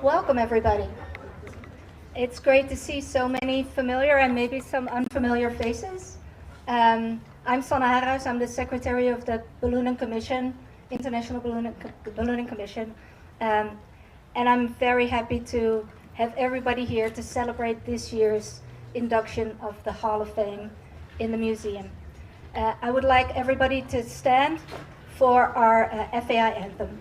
Welcome, everybody. It's great to see so many familiar and maybe some unfamiliar faces. I'm Sanne Haarhuis. I'm the Secretary of the Ballooning Commission, International Ballooning Commission. And I'm very happy to have everybody here to celebrate this year's induction of the Hall of Fame in the museum. I would like everybody to stand for our FAI anthem.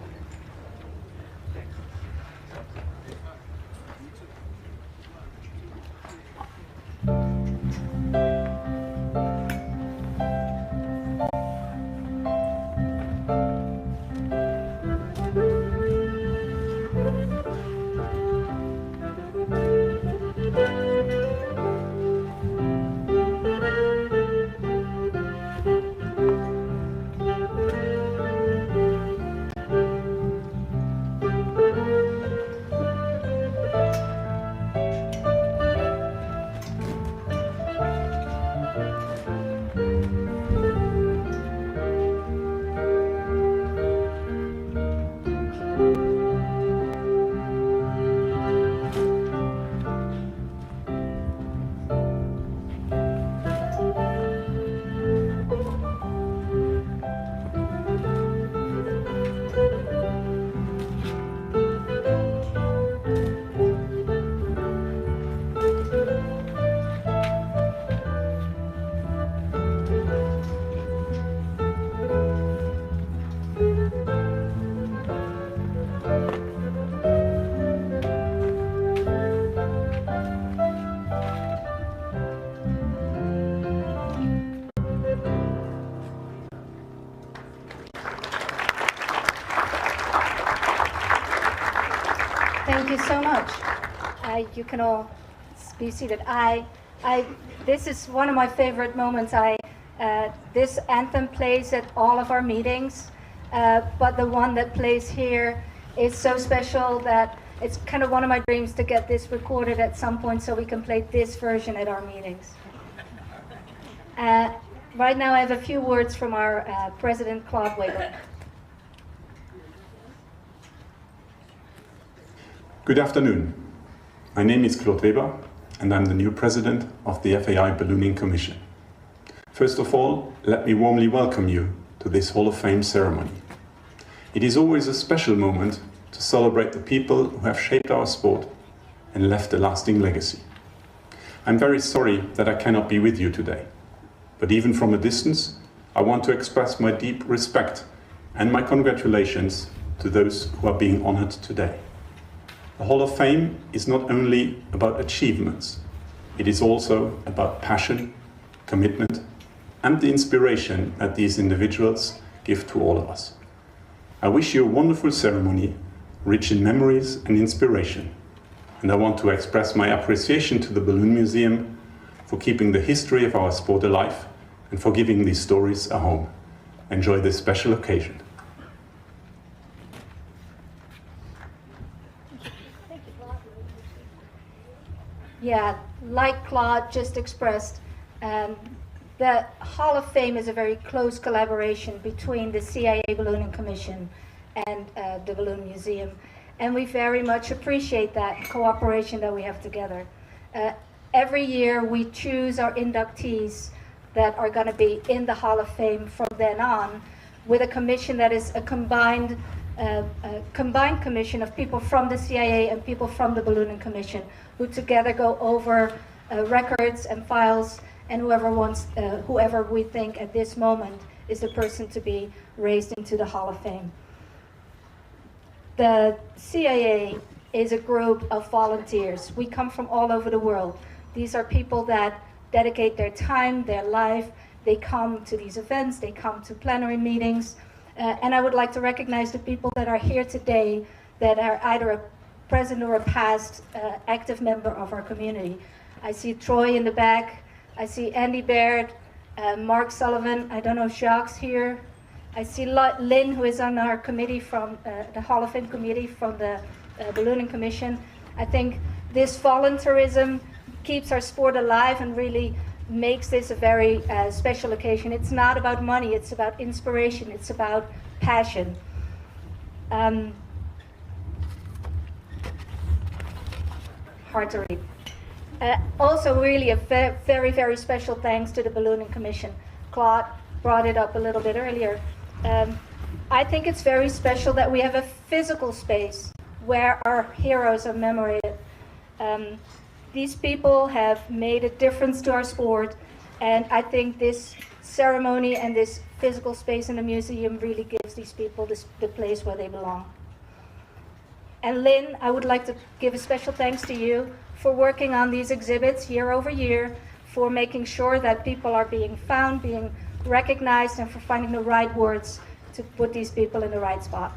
Thank you so much. You can all be seated. This is one of my favorite moments. This anthem plays at all of our meetings, but the one that plays here is so special that it's kind of one of my dreams to get this recorded at some point so we can play this version at our meetings. Right now I have a few words from our President Claude Weber. Good afternoon. My name is Claude Weber, and I'm the new president of the FAI Ballooning Commission. First of all, let me warmly welcome you to this Hall of Fame ceremony. It is always a special moment to celebrate the people who have shaped our sport and left a lasting legacy. I'm very sorry that I cannot be with you today, but even from a distance, I want to express my deep respect and my congratulations to those who are being honored today. The Hall of Fame is not only about achievements, it is also about passion, commitment, and the inspiration that these individuals give to all of us. I wish you a wonderful ceremony, rich in memories and inspiration. And I want to express my appreciation to the Balloon Museum for keeping the history of our sport alive and for giving these stories a home. Enjoy this special occasion. Yeah, like Claude just expressed, the Hall of Fame is a very close collaboration between the CIA Ballooning Commission and the Balloon Museum. And we very much appreciate that cooperation that we have together. Every year we choose our inductees that are going to be in the Hall of Fame from then on, with a commission that is a combined commission of people from the CIA and people from the Ballooning Commission, who together go over records and files, and whoever we think at this moment is the person to be raised into the Hall of Fame. The CIA is a group of volunteers. We come from all over the world. These are people that dedicate their time, their life. They come to these events, they come to plenary meetings. And I would like to recognize the people that are here today that are either a present or a past active member of our community. I see Troy in the back. I see Andy Baird, Mark Sullivan. I don't know if Jacques here. I see Lynn, who is on our committee from the Hall of Fame committee from the Ballooning Commission. I think this volunteerism keeps our sport alive and really makes this a very special occasion. It's not about money, it's about inspiration, it's about passion. hard to read. Also, really a very, very special thanks to the Ballooning Commission. Claude brought it up a little bit earlier. I think it's very special that we have a physical space where our heroes are commemorated. These people have made a difference to our sport, and I think this ceremony and this physical space in the museum really gives these people the place where they belong. And Lynn, I would like to give a special thanks to you for working on these exhibits year over year, for making sure that people are being found, being recognized, and for finding the right words to put these people in the right spot.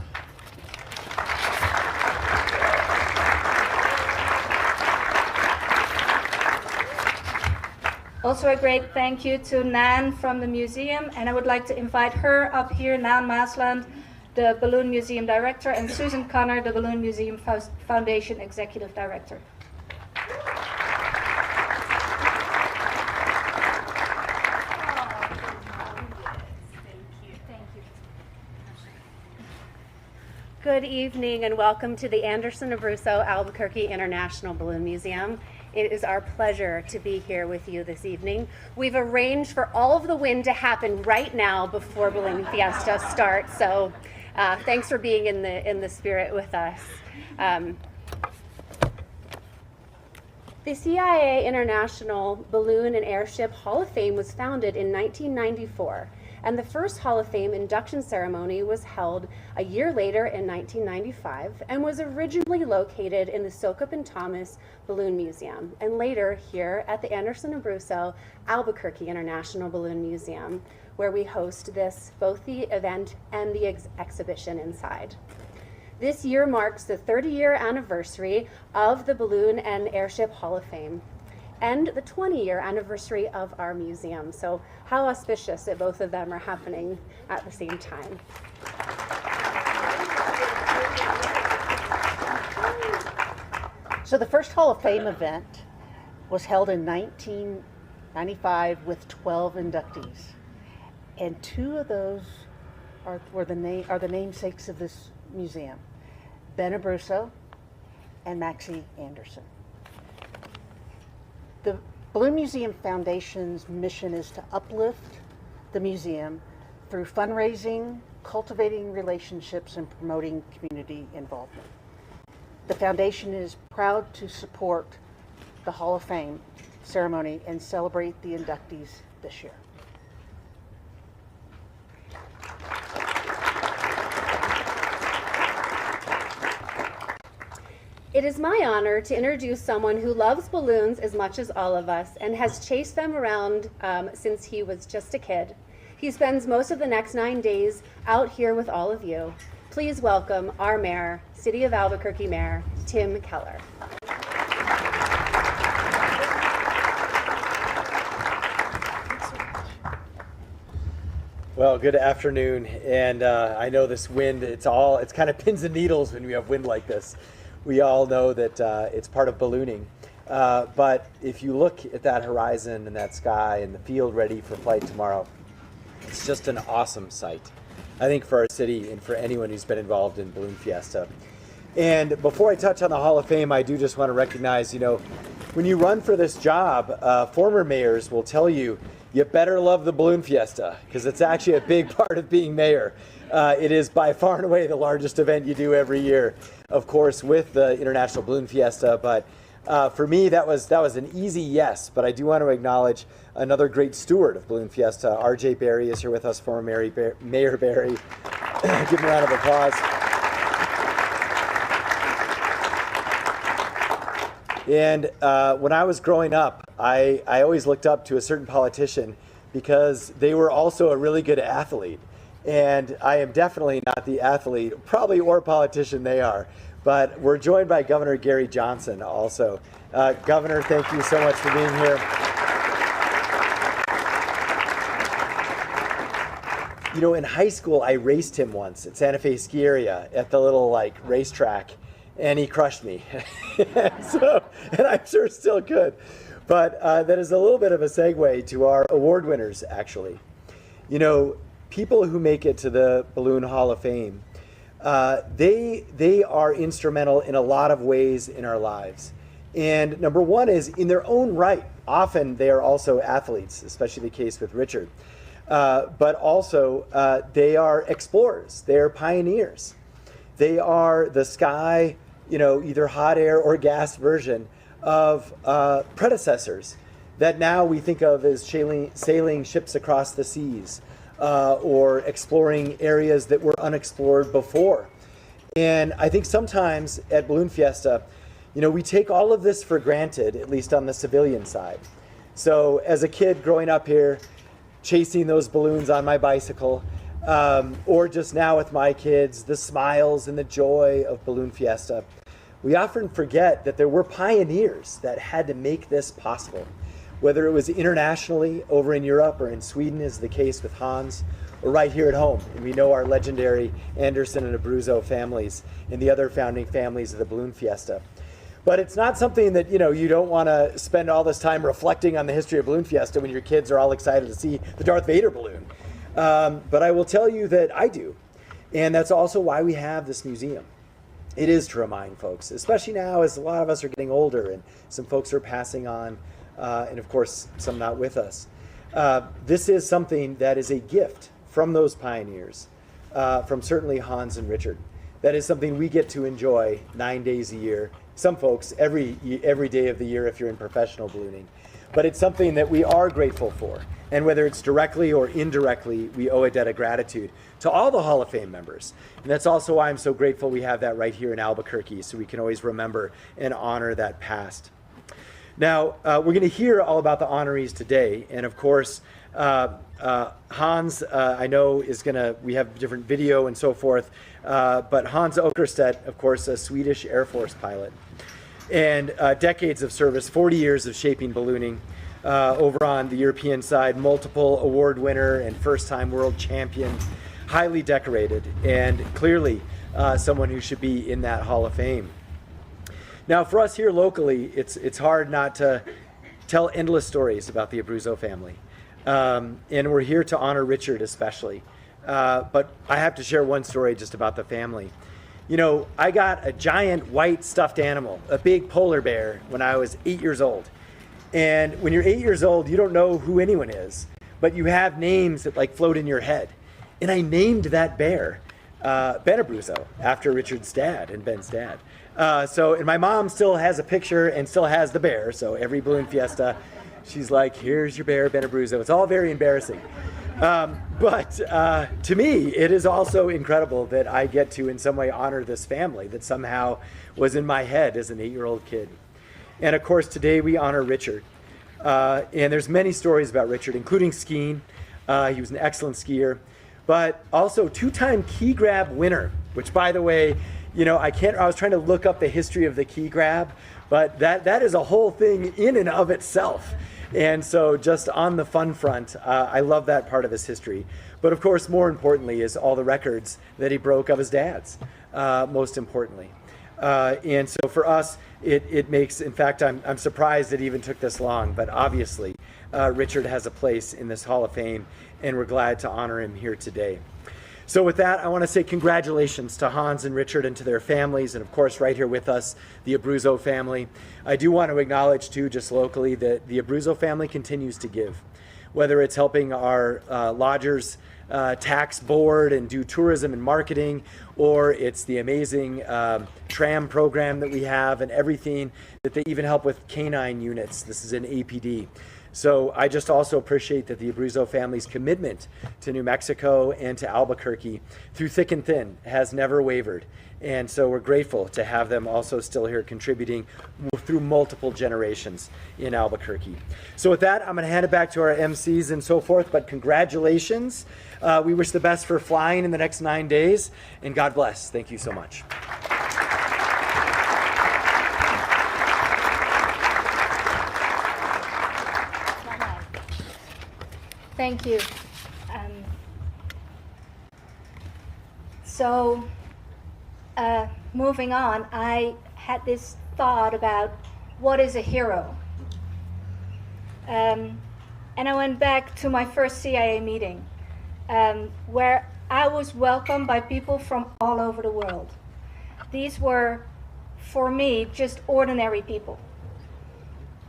Also a great thank you to Nan from the museum, and I would like to invite her up here, Nan Maasland, the Balloon Museum Director, and Susan Connor, the Balloon Museum Foundation Executive Director. Good evening and welcome to the Anderson Abruzzo Albuquerque International Balloon Museum. It is our pleasure to be here with you this evening. We've arranged for all of the wind to happen right now before Balloon Fiesta starts, so thanks for being in the spirit with us. The CIA International Balloon and Airship Hall of Fame was founded in 1994. And the first Hall of Fame induction ceremony was held a year later in 1995 and was originally located in the Sokup and Thomas Balloon Museum and later here at the Anderson Abruzzo Albuquerque International Balloon Museum, where we host both the event and the exhibition inside. This year marks the 30-year anniversary of the Balloon and Airship Hall of Fame and the 20-year anniversary of our museum. So how auspicious that both of them are happening at the same time. So the first Hall of Fame event was held in 1995 with 12 inductees. And two of those are the namesakes of this museum, Ben Abruzzo and Maxie Anderson. The Balloon Museum Foundation's mission is to uplift the museum through fundraising, cultivating relationships, and promoting community involvement. The foundation is proud to support the Hall of Fame ceremony and celebrate the inductees this year. It is my honor to introduce someone who loves balloons as much as all of us and has chased them around since he was just a kid. He spends most of the next 9 days out here with all of you. Please welcome our mayor, City of Albuquerque Mayor, Tim Keller. Well, good afternoon, and I know this wind, it's kind of pins and needles when we have wind like this. We all know that it's part of ballooning, but if you look at that horizon and that sky and the field ready for flight tomorrow, it's just an awesome sight, I think, for our city and for anyone who's been involved in Balloon Fiesta. And before I touch on the Hall of Fame, I do just want to recognize, when you run for this job, former mayors will tell you, you better love the Balloon Fiesta, because it's actually a big part of being mayor. It is by far and away the largest event you do every year, of course, with the International Balloon Fiesta. But for me, that was an easy yes. But I do want to acknowledge another great steward of Balloon Fiesta. R.J. Berry is here with us, former Mayor Berry. Give him a round of applause. And when I was growing up, I always looked up to a certain politician because they were also a really good athlete. And I am definitely not the athlete, probably, or politician they are. But we're joined by Governor Gary Johnson also. Governor, thank you so much for being here. In high school, I raced him once at Santa Fe Ski Area at the little racetrack, and he crushed me. And I'm sure still could. But that is a little bit of a segue to our award winners, actually. People who make it to the Balloon Hall of Fame, they are instrumental in a lot of ways in our lives. And number one is, in their own right, often they are also athletes, especially the case with Richard. But also, they are explorers, they are pioneers. They are the sky, either hot air or gas version of predecessors that now we think of as sailing ships across the seas, or exploring areas that were unexplored before. And I think sometimes at Balloon Fiesta, we take all of this for granted, at least on the civilian side. So as a kid growing up here, chasing those balloons on my bicycle, or just now with my kids, the smiles and the joy of Balloon Fiesta, we often forget that there were pioneers that had to make this possible. Whether it was internationally over in Europe or in Sweden, as the case with Hans, or right here at home. And we know our legendary Anderson and Abruzzo families and the other founding families of the Balloon Fiesta. But it's not something that, you don't want to spend all this time reflecting on the history of Balloon Fiesta when your kids are all excited to see the Darth Vader balloon. But I will tell you that I do. And that's also why we have this museum. It is to remind folks, especially now as a lot of us are getting older and some folks are passing on, and of course, some not with us. This is something that is a gift from those pioneers, from certainly Hans and Richard. That is something we get to enjoy 9 days a year. Some folks every day of the year if you're in professional ballooning. But it's something that we are grateful for. And whether it's directly or indirectly, we owe a debt of gratitude to all the Hall of Fame members. And that's also why I'm so grateful we have that right here in Albuquerque, so we can always remember and honor that past. Now, we're going to hear all about the honorees today. And of course, Hans, I know, we have different video and so forth, but Hans Åkerstedt, of course, a Swedish Air Force pilot. And decades of service, 40 years of shaping ballooning. Over on the European side, multiple award winner and first-time world champion, highly decorated, and clearly someone who should be in that Hall of Fame. Now, for us here locally, it's hard not to tell endless stories about the Abruzzo family. And we're here to honor Richard especially. But I have to share one story just about the family. I got a giant white stuffed animal, a big polar bear, when I was 8 years old. And when you're 8 years old, you don't know who anyone is, but you have names that float in your head. And I named that bear Ben Abruzzo, after Richard's dad and Ben's dad. And my mom still has a picture and still has the bear. So every Balloon Fiesta, she's like, here's your bear, Ben Abruzzo. It's all very embarrassing. But to me, it is also incredible that I get to in some way honor this family that somehow was in my head as an 8-year-old kid. And of course, today we honor Richard. And there's many stories about Richard, including skiing. He was an excellent skier, but also 2-time key grab winner, which, by the way, I was trying to look up the history of the key grab, but that is a whole thing in and of itself. And so just on the fun front, I love that part of his history. But of course, more importantly, is all the records that he broke of his dad's, most importantly. And so for us, it makes, in fact, I'm surprised it even took this long, but obviously Richard has a place in this Hall of Fame, and we're glad to honor him here today. So with that, I want to say congratulations to Hans and Richard and to their families, and of course right here with us, the Abruzzo family. I do want to acknowledge too, just locally, that the Abruzzo family continues to give, whether it's helping our lodgers tax board and do tourism and marketing, or it's the amazing tram program that we have and everything that they even help with canine units. This is an APD. So I just also appreciate that the Abruzzo family's commitment to New Mexico and to Albuquerque through thick and thin has never wavered. And so we're grateful to have them also still here contributing through multiple generations in Albuquerque. So with that, I'm going to hand it back to our MCs and so forth, but congratulations. We wish the best for flying in the next 9 days, and God bless. Thank you so much. Thank you. Moving on, I had this thought about what is a hero. And I went back to my first CIA meeting, where I was welcomed by people from all over the world. These were, for me, just ordinary people.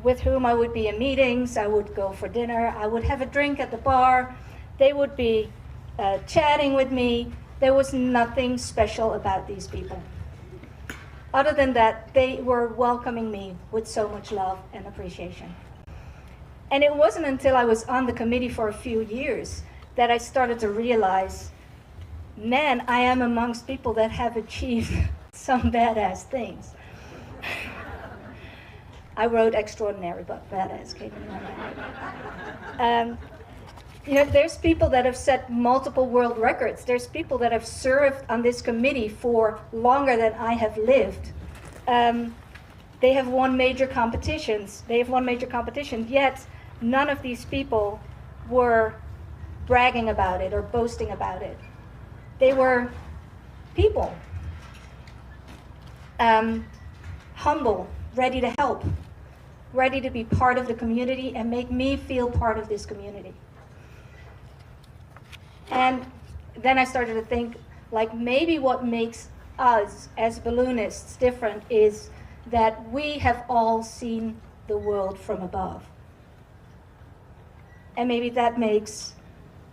with whom I would be in meetings. I would go for dinner. I would have a drink at the bar. They would be chatting with me. There was nothing special about these people. Other than that, they were welcoming me with so much love and appreciation. And it wasn't until I was on the committee for a few years that I started to realize, man, I am amongst people that have achieved some badass things. I wrote extraordinary, but badass came in my mind. There's people that have set multiple world records. There's people that have served on this committee for longer than I have lived. They have won major competitions. Yet none of these people were bragging about it or boasting about it. They were people, humble, ready to help, ready to be part of the community and make me feel part of this community. And then I started to think, like, maybe what makes us as balloonists different is that we have all seen the world from above. And maybe that makes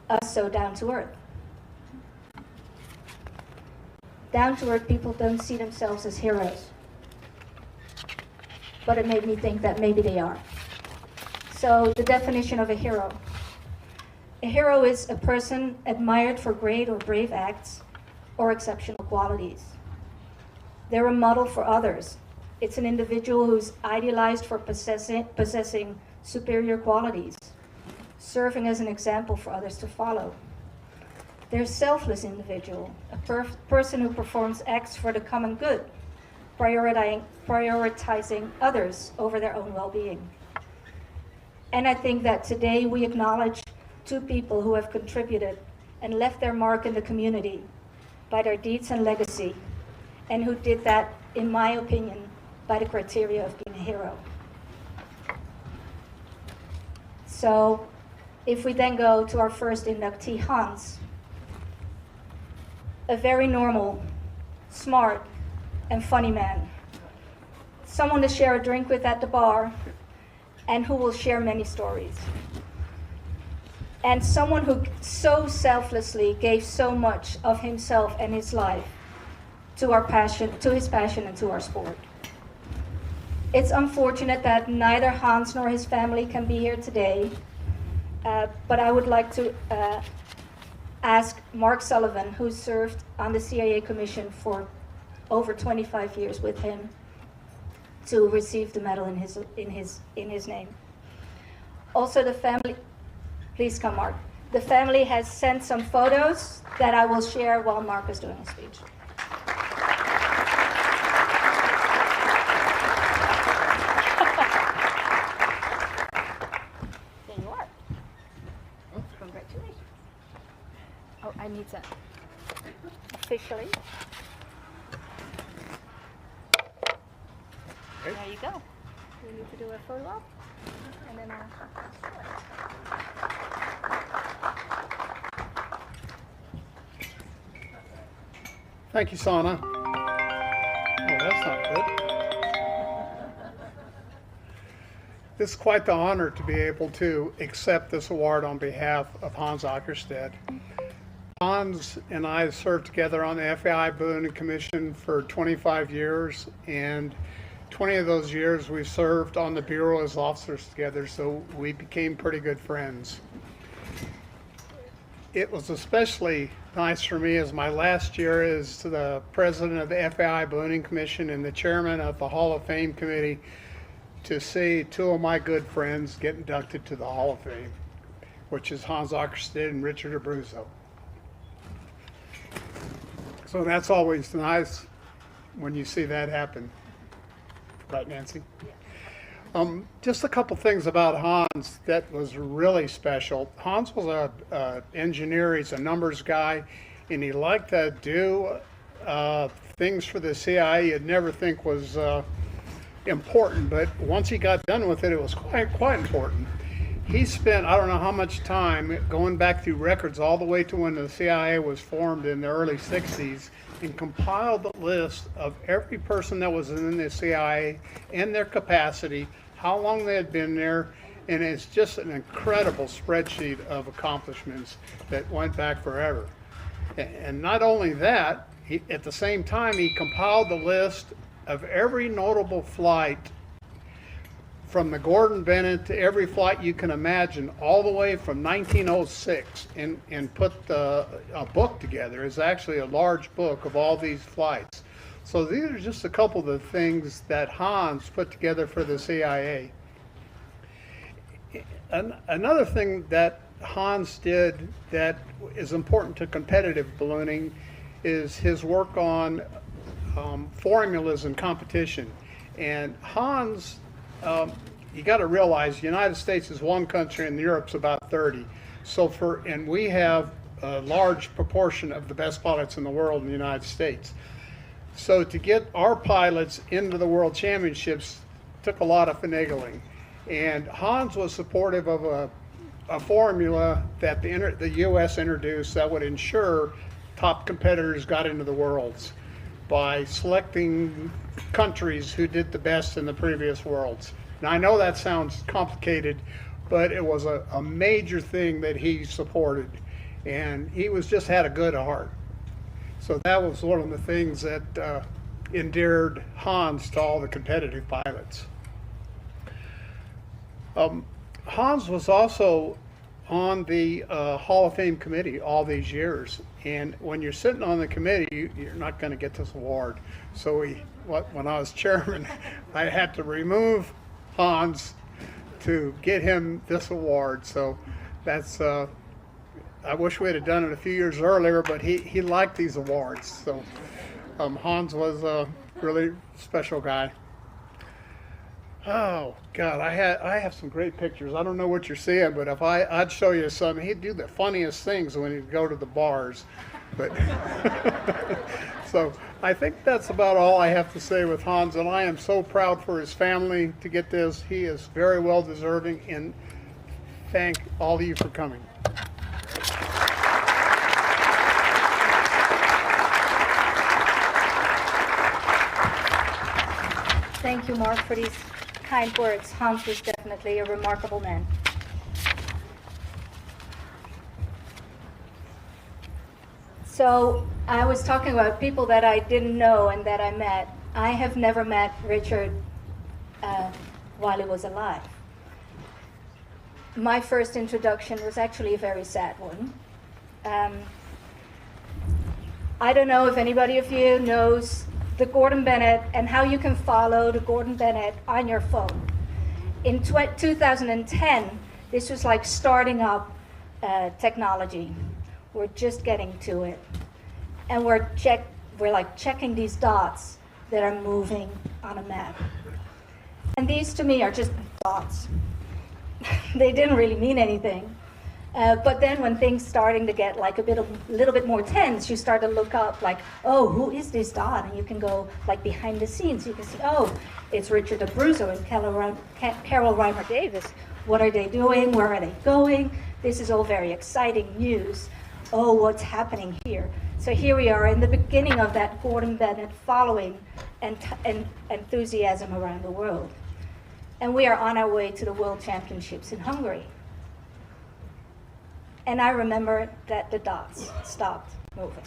us so down to earth. Down to earth people don't see themselves as heroes. But it made me think that maybe they are. So the definition of a hero. A hero is a person admired for great or brave acts or exceptional qualities. They're a model for others. It's an individual who's idealized for possessing superior qualities, serving as an example for others to follow. They're a selfless individual, a person who performs acts for the common good, prioritizing others over their own well-being. And I think that today we acknowledge two people who have contributed and left their mark in the community by their deeds and legacy, and who did that, in my opinion, by the criteria of being a hero. So if we then go to our first inductee, Hans, a very normal, smart, and funny man. Someone to share a drink with at the bar, and who will share many stories. And someone who so selflessly gave so much of himself and his life to his passion and to our sport. It's unfortunate that neither Hans nor his family can be here today, but I would like to ask Mark Sullivan, who served on the CIA Commission for over 25 years with him, to receive the medal in his name. Also, the family, please come, Mark. The family has sent some photos that I will share while Mark is doing his speech. There you are. Congratulations. Oh, I need that officially. There you go. We need to do a photo op, and then Thank you, Sana. Oh, that's not good. This is quite the honor to be able to accept this award on behalf of Hans Åkerstedt. Hans and I served together on the FAI Ballooning Commission for 25 years, and 20 of those years we served on the Bureau as officers together, so we became pretty good friends. It was especially nice for me as my last year as the president of the FAI Ballooning Commission and the chairman of the Hall of Fame Committee to see two of my good friends get inducted to the Hall of Fame, which is Hans Åkerstedt and Richard Abruzzo. So that's always nice when you see that happen. Right, Nancy? Just a couple things about Hans that was really special. Hans was an engineer, he's a numbers guy, and he liked to do things for the CIA you'd never think was important, but once he got done with it, it was quite important. He spent, I don't know how much time, going back through records all the way to when the CIA was formed in the early 60s, and compiled the list of every person that was in the CIA and their capacity, how long they had been there, and it's just an incredible spreadsheet of accomplishments that went back forever. And not only that, at the same time, he compiled the list of every notable flight from the Gordon Bennett to every flight you can imagine, all the way from 1906, and put a book together. It's actually a large book of all these flights. So these are just a couple of the things that Hans put together for the CIA. Another thing that Hans did that is important to competitive ballooning is his work on formulas and competition. And Hans, you got to realize the United States is one country and Europe's about 30. And we have a large proportion of the best pilots in the world in the United States. So to get our pilots into the World Championships took a lot of finagling. And Hans was supportive of a formula that the U.S. introduced that would ensure top competitors got into the Worlds by selecting countries who did the best in the previous Worlds. Now, I know that sounds complicated, but it was a major thing that he supported, and he just had a good heart. So that was one of the things that endeared Hans to all the competitive pilots. Hans was also on the Hall of Fame committee all these years, and when you're sitting on the committee, you're not going to get this award. So when I was chairman, I had to remove Hans to get him this award. So that's I wish we had done it a few years earlier, but he liked these awards. So Hans was a really special guy. Oh God, I have some great pictures. I don't know what you're seeing, but if I'd show you some, he'd do the funniest things when he'd go to the bars. But so I think that's about all I have to say with Hans, and I am so proud for his family to get this. He is very well deserving, and thank all of you for coming. Thank you, Mark, for these kind words. Hans was definitely a remarkable man. So I was talking about people that I didn't know and that I met. I have never met Richard while he was alive. My first introduction was actually a very sad one. I don't know if anybody of you knows the Gordon Bennett and how you can follow the Gordon Bennett on your phone. In 2010, this was like starting up technology. We're just getting to it. And we're like checking these dots that are moving on a map. And these to me are just dots. They didn't really mean anything. But then when things starting to get like a little bit more tense, you start to look up like, oh, who is this dot? And you can go like behind the scenes. You can see, oh, it's Richard Abruzzo and Carol Reimer Davis. What are they doing? Where are they going? This is all very exciting news. Oh, what's happening here? So here we are in the beginning of that Gordon Bennett following and enthusiasm around the world. And we are on our way to the World Championships in Hungary. And I remember that the dots stopped moving.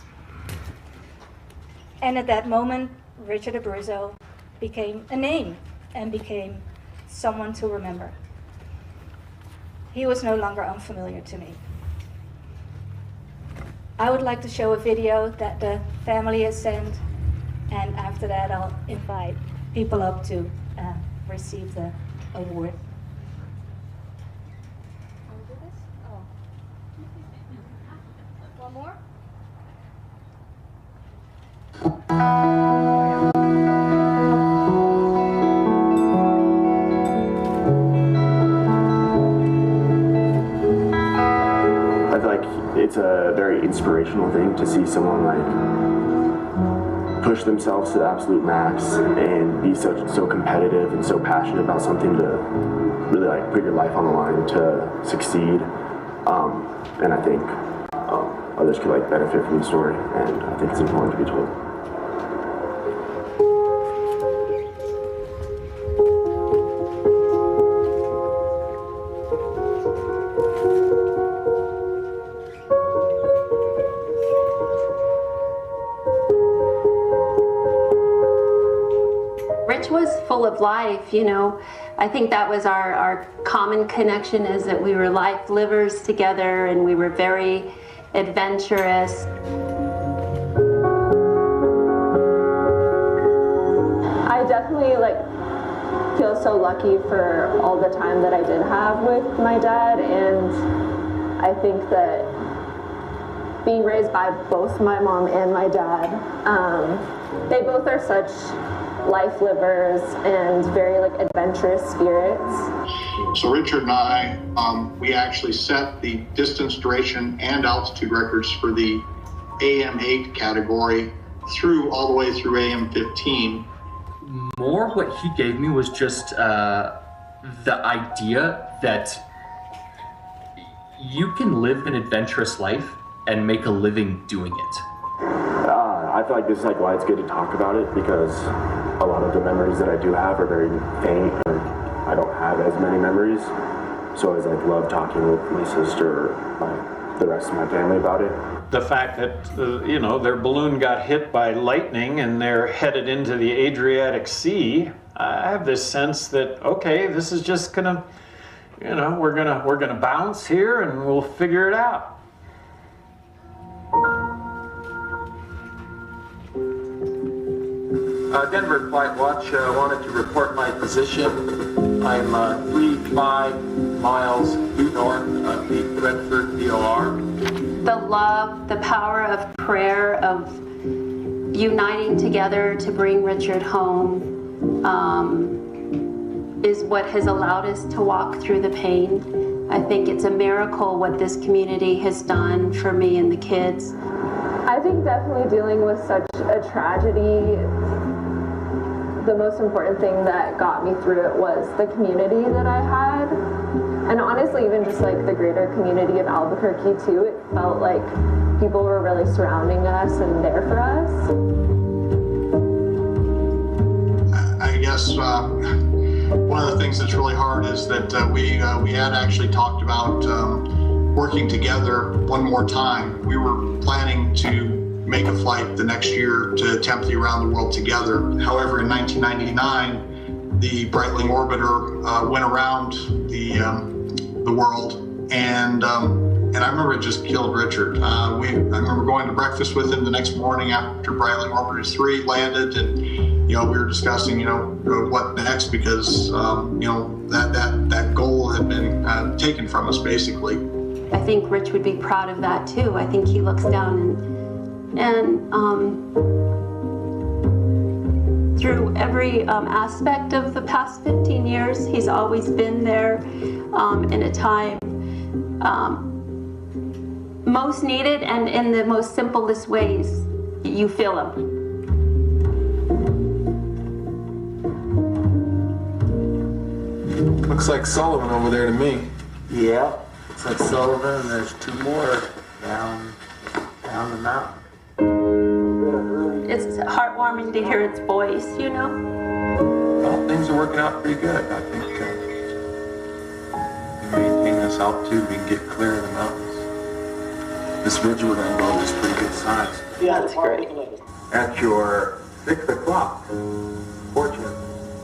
And at that moment, Richard Abruzzo became a name and became someone to remember. He was no longer unfamiliar to me. I would like to show a video that the family has sent, and after that I'll invite people up to receive the award. One more? I feel like it's a very inspirational thing to see someone like push themselves to the absolute max and be so competitive and so passionate about something to really like put your life on the line to succeed. And I think others could like benefit from the story, and I think it's important to be told. of life, you know. I think that was our common connection, is that we were life livers together and we were very adventurous. I definitely feel so lucky for all the time that I did have with my dad, and I think that being raised by both my mom and my dad, they both are such life livers and very adventurous spirits. So Richard and I, we actually set the distance, duration, and altitude records for the AM8 category all the way through AM15. More what he gave me was just the idea that you can live an adventurous life and make a living doing it. I feel like this is why it's good to talk about it, because a lot of the memories that I do have are very faint, and I don't have as many memories. So I love talking with my sister, the rest of my family about it. The fact that, their balloon got hit by lightning and they're headed into the Adriatic Sea, I have this sense that, okay, this is just gonna, we're gonna bounce here and we'll figure it out. Denver Flight Watch, wanted to report my position. I'm 3-5 miles due north of the Redford DOR. The love, the power of prayer, of uniting together to bring Richard home, is what has allowed us to walk through the pain. I think it's a miracle what this community has done for me and the kids. I think definitely dealing with such a tragedy, the most important thing that got me through it was the community that I had. And honestly, even just the greater community of Albuquerque too, it felt like people were really surrounding us and there for us. I guess one of the things that's really hard is that we had actually talked about working together one more time. We were planning to make a flight the next year to attempt the around the world together. However, in 1999, the Breitling orbiter went around the world, and I remember it just killed Richard. I remember going to breakfast with him the next morning after Breitling Orbiter 3 landed, and we were discussing what next, because that goal had been taken from us basically. I think Rich would be proud of that too. I think he looks down and through every aspect of the past 15 years, he's always been there in a time most needed, and in the most simplest ways, you feel him. Looks like Sullivan over there to me. Yeah, looks like Sullivan, and there's 2 more down the mountain. It's heartwarming to hear its voice, Well, things are working out pretty good. I think we maintain this altitude, we can get clear of the mountains. This ridgewood angle is pretty good size. Yeah, that's great. At your 6 o'clock, fortunate.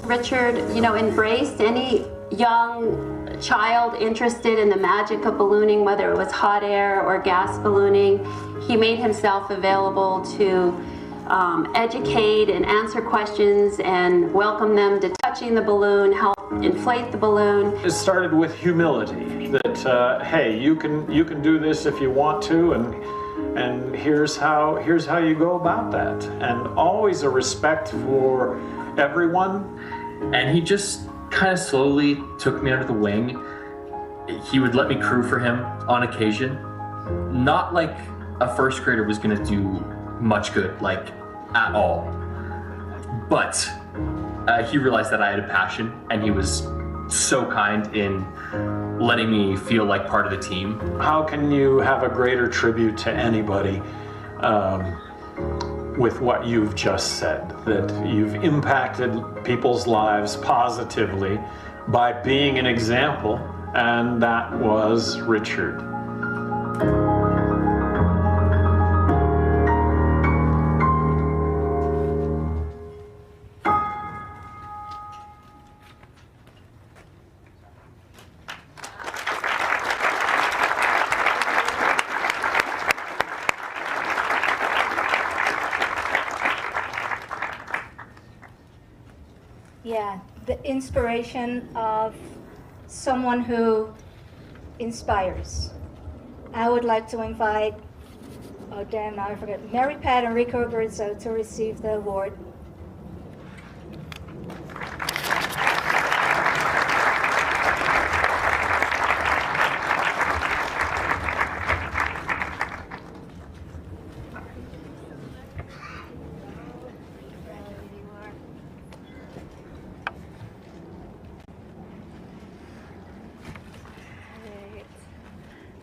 Richard, embraced any young child interested in the magic of ballooning, whether it was hot air or gas ballooning. He made himself available to educate and answer questions and welcome them to touching the balloon, help inflate the balloon. It started with humility, that hey, you can do this if you want to, and here's how you go about that, and always a respect for everyone. And he just kind of slowly took me under the wing. He would let me crew for him on occasion. Not like a first grader was gonna do much good, at all. But he realized that I had a passion, and he was so kind in letting me feel like part of the team. How can you have a greater tribute to anybody with what you've just said, that you've impacted people's lives positively by being an example, and that was Richard. the inspiration of someone who inspires. I would like to invite, oh damn, now I forget, Mary Pat and Rico Abruzzo to receive the award.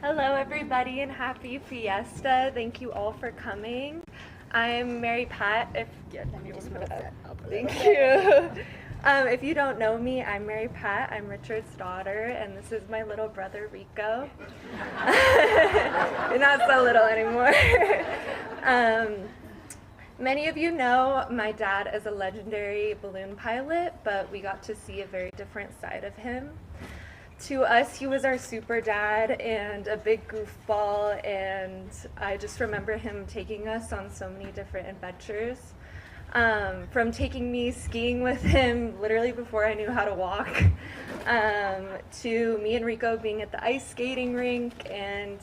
Hello everybody and happy Fiesta. Thank you all for coming. I'm Mary Pat. Thank you. If you don't know me, I'm Mary Pat. I'm Richard's daughter, and this is my little brother Rico. Not so little anymore. Many of you know my dad is a legendary balloon pilot, but we got to see a very different side of him. To us, he was our super dad and a big goofball, and I just remember him taking us on so many different adventures. From taking me skiing with him literally before I knew how to walk, to me and Rico being at the ice skating rink, and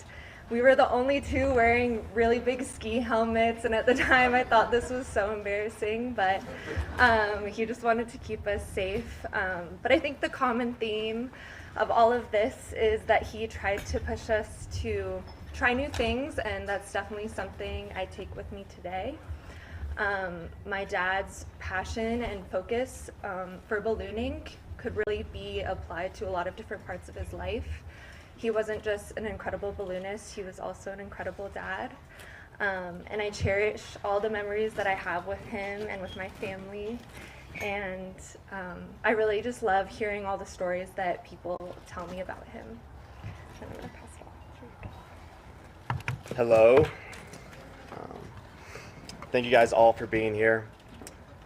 we were the only two wearing really big ski helmets, and at the time I thought this was so embarrassing, but he just wanted to keep us safe. But I think the common theme of all of this is that he tried to push us to try new things, and that's definitely something I take with me today. My dad's passion and focus for ballooning could really be applied to a lot of different parts of his life. He wasn't just an incredible balloonist, he was also an incredible dad. And I cherish all the memories that I have with him and with my family. And I really just love hearing all the stories that people tell me about him. And I'm gonna pass it off. Hello. Thank you guys all for being here.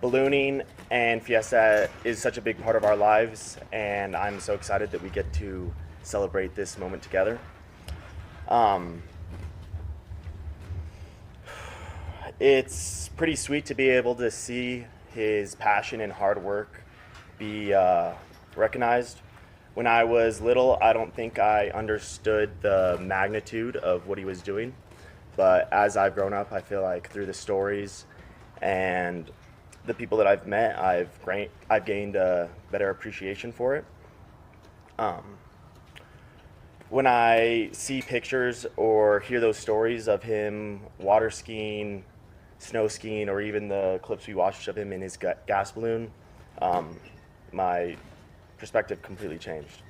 Ballooning and Fiesta is such a big part of our lives, and I'm so excited that we get to celebrate this moment together. It's pretty sweet to be able to see his passion and hard work be recognized. When I was little, I don't think I understood the magnitude of what he was doing. But as I've grown up, I feel like through the stories and the people that I've met, I've gained a better appreciation for it. When I see pictures or hear those stories of him water skiing, snow skiing, or even the clips we watched of him in his gas balloon, my perspective completely changed.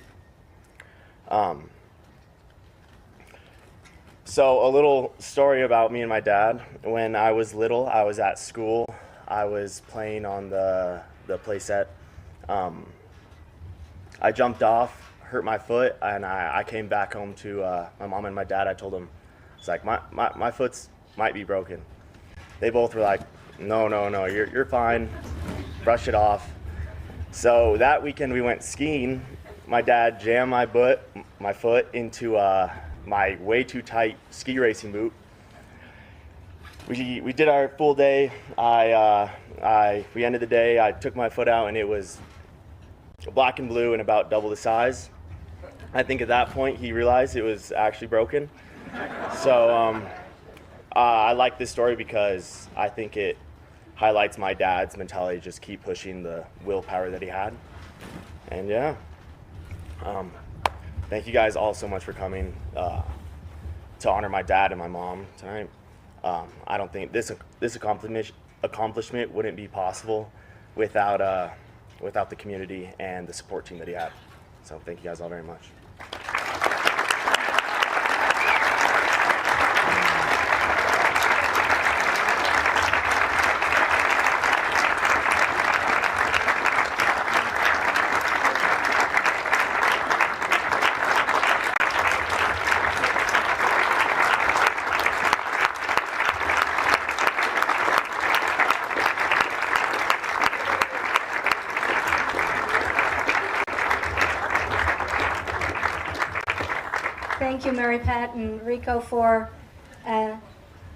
So a little story about me and my dad. When I was little, I was at school. I was playing on the play set. I jumped off, hurt my foot, and I came back home to my mom and my dad. I told them, it's like, my foot's might be broken. They both were like, no, you're fine, brush it off. So that weekend we went skiing. My dad jammed my foot into my way too tight ski racing boot. We did our full day. We ended the day, I took my foot out and it was black and blue and about double the size. I think at that point he realized it was actually broken. So I like this story because I think it highlights my dad's mentality, just keep pushing the willpower that he had. And yeah, thank you guys all so much for coming to honor my dad and my mom tonight. I don't think this accomplishment wouldn't be possible without the community and the support team that he had. So thank you guys all very much. Thank you, Mary Pat and Rico, for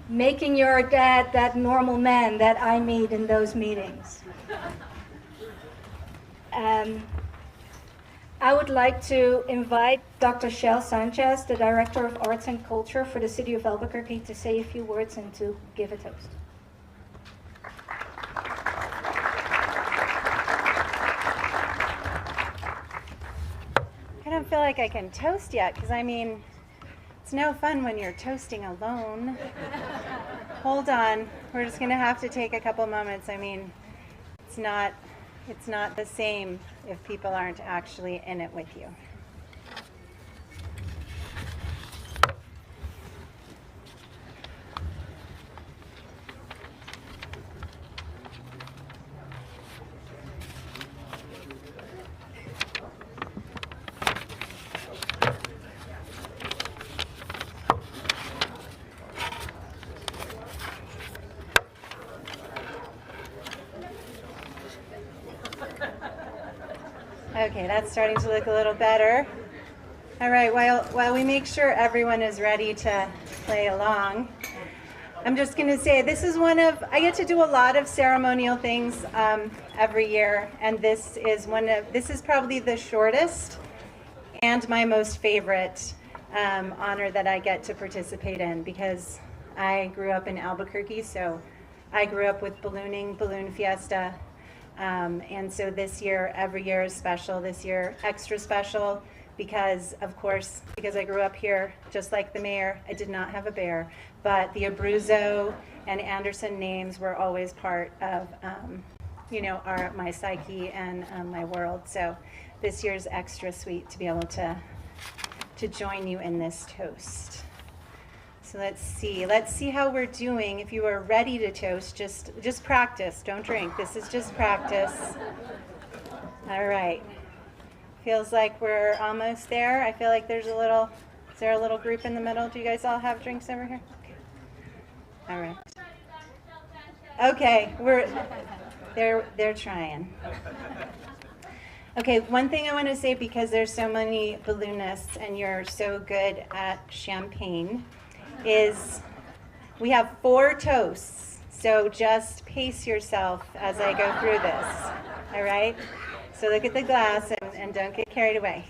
making your dad that normal man that I meet in those meetings. I would like to invite Dr. Shel Sanchez, the Director of Arts and Culture for the City of Albuquerque, to say a few words and to give a toast. I don't feel like I can toast yet, because I mean, it's no fun when you're toasting alone. Hold on, we're just gonna have to take a couple moments. I mean, it's not the same if people aren't actually in it with you. Okay, that's starting to look a little better. All right, while we make sure everyone is ready to play along, I'm just going to say this is I get to do a lot of ceremonial things every year, and this is probably the shortest and my most favorite honor that I get to participate in, because I grew up in Albuquerque, so I grew up with ballooning, Balloon Fiesta. And so this year, every year is special. This year, extra special because, of course, because I grew up here, just like the mayor, I did not have a bear. But the Abruzzo and Anderson names were always part of, my psyche and my world. So this year's extra sweet to be able to join you in this toast. So let's see how we're doing. If you are ready to toast, just practice. Don't drink. This is just practice. All right. Feels like we're almost there. I feel like is there a little group in the middle? Do you guys all have drinks over here? Okay. All right. Okay, they're trying. Okay, one thing I want to say, because there's so many balloonists and you're so good at champagne, is we have 4 toasts, so just pace yourself as I go through this, all right? So look at the glass and don't get carried away.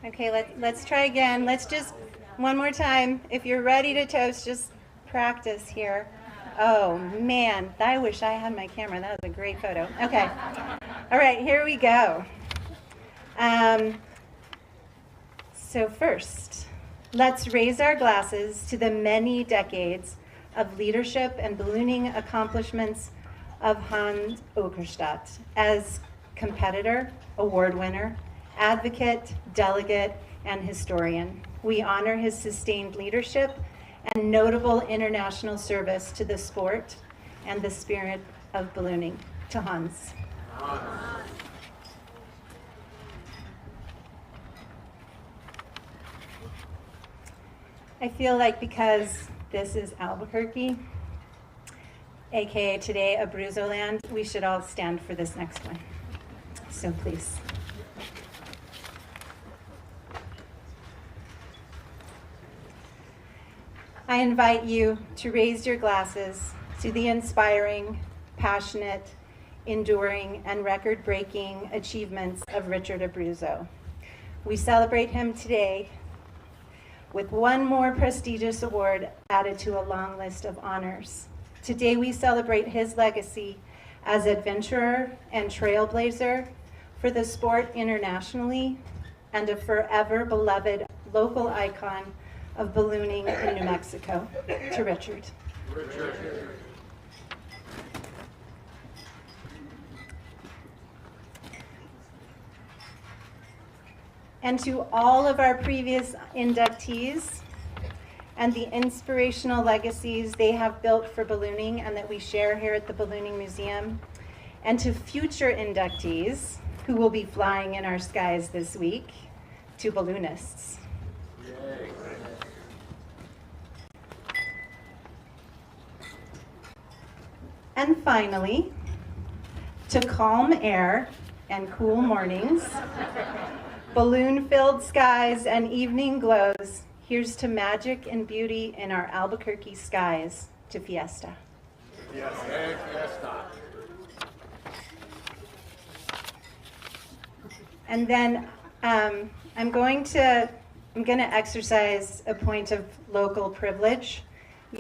Okay, let's try again. Let's just, one more time. If you're ready to toast, just practice here. Oh, man, I wish I had my camera. That was a great photo. Okay. All right, here we go. So first, let's raise our glasses to the many decades of leadership and ballooning accomplishments of Hans Åkerstedt as competitor, award winner, advocate, delegate, and historian. We honor his sustained leadership and notable international service to the sport and the spirit of ballooning. To Hans. I feel like because this is Albuquerque, aka today Abruzzo land, we should all stand for this next one. So please. I invite you to raise your glasses to the inspiring, passionate, enduring, and record-breaking achievements of Richard Abruzzo. We celebrate him today with one more prestigious award added to a long list of honors. Today we celebrate his legacy as adventurer and trailblazer for the sport internationally, and a forever beloved local icon of ballooning in New Mexico. To Richard. And to all of our previous inductees and the inspirational legacies they have built for ballooning and that we share here at the Ballooning Museum, and to future inductees who will be flying in our skies this week, to balloonists. And finally, to calm air and cool mornings, balloon-filled skies and evening glows, here's to magic and beauty in our Albuquerque skies, to Fiesta. Fiesta. And then I'm going to exercise a point of local privilege.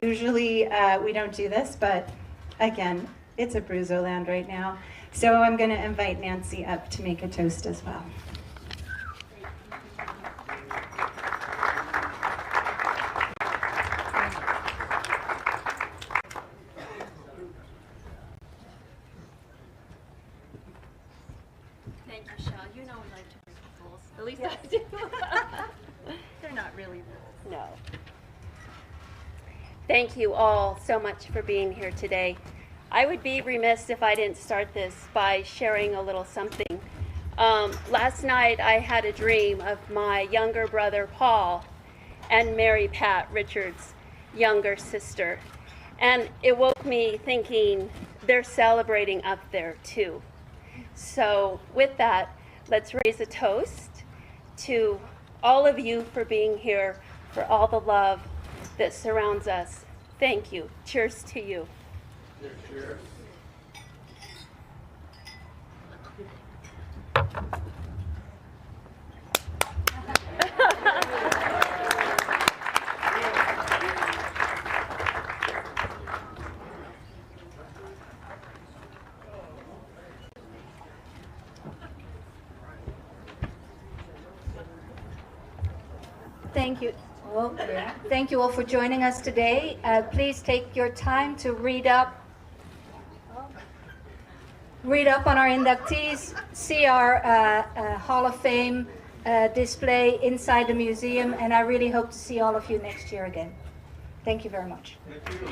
Usually we don't do this, but again, it's Abruzzo land right now. So I'm going to invite Nancy up to make a toast as well. Thank you, Shell. You know we like to break the rules. At least I do. They're not really rules. No. Thank you all so much for being here today. I would be remiss if I didn't start this by sharing a little something. Last night I had a dream of my younger brother Paul and Mary Pat, Richard's younger sister. And it woke me thinking they're celebrating up there too. So with that, let's raise a toast to all of you for being here, for all the love that surrounds us. Thank you. Cheers to you. Cheers. Thank you. Well, yeah. Thank you all for joining us today. Please take your time to read up on our inductees, see our Hall of Fame display inside the museum, and I really hope to see all of you next year again. Thank you very much. Thank you.